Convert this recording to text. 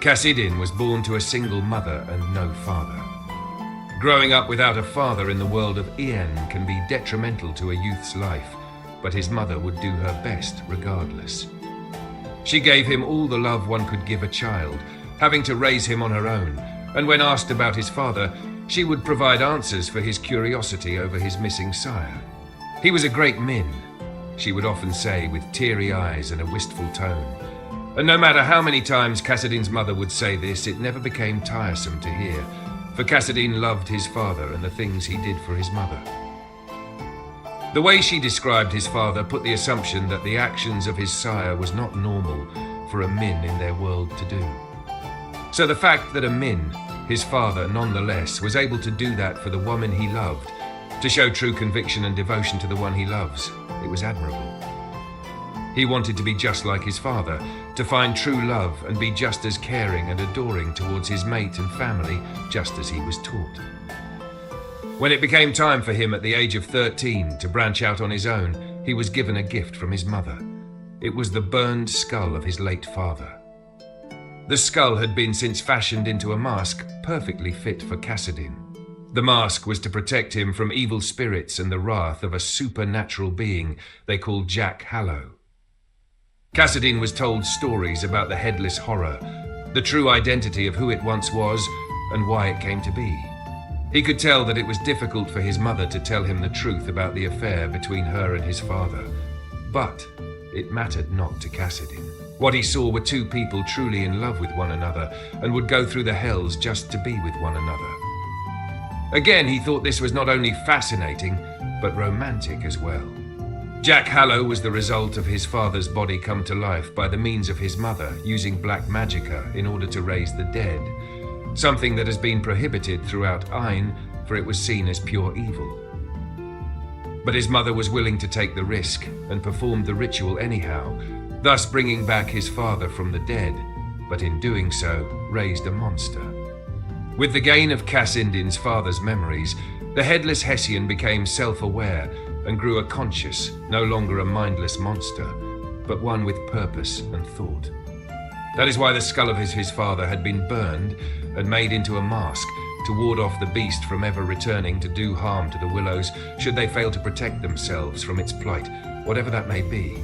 Kassidin was born to a single mother and no father. Growing up without a father in the world of Ian can be detrimental to a youth's life, but his mother would do her best regardless. She gave him all the love one could give a child, having to raise him on her own, and when asked about his father, she would provide answers for his curiosity over his missing sire. He was a great min, she would often say with teary eyes and a wistful tone. And no matter how many times Kassidin's mother would say this, it never became tiresome to hear, for Kassidin loved his father and the things he did for his mother. The way she described his father put the assumption that the actions of his sire was not normal for a min in their world to do. So the fact that a min, his father nonetheless, was able to do that for the woman he loved, to show true conviction and devotion to the one he loves, it was admirable. He wanted to be just like his father, to find true love and be just as caring and adoring towards his mate and family, just as he was taught. When it became time for him at the age of 13 to branch out on his own, he was given a gift from his mother. It was the burned skull of his late father. The skull had been since fashioned into a mask perfectly fit for Kassidin. The mask was to protect him from evil spirits and the wrath of a supernatural being they called Jack Hallow. Kassidin was told stories about the headless horror, the true identity of who it once was and why it came to be. He could tell that it was difficult for his mother to tell him the truth about the affair between her and his father. But it mattered not to Kassidin. What he saw were two people truly in love with one another and would go through the hells just to be with one another. Again, he thought this was not only fascinating, but romantic as well. Jack Hallow was the result of his father's body come to life by the means of his mother using black magicka in order to raise the dead, something that has been prohibited throughout Ain, for it was seen as pure evil. But his mother was willing to take the risk and performed the ritual anyhow, thus bringing back his father from the dead, but in doing so, raised a monster. With the gain of Kassidin's father's memories, the headless Hessian became self-aware and grew a conscious, no longer a mindless monster, but one with purpose and thought. That is why the skull of his father had been burned and made into a mask to ward off the beast from ever returning to do harm to the Willows should they fail to protect themselves from its plight, whatever that may be.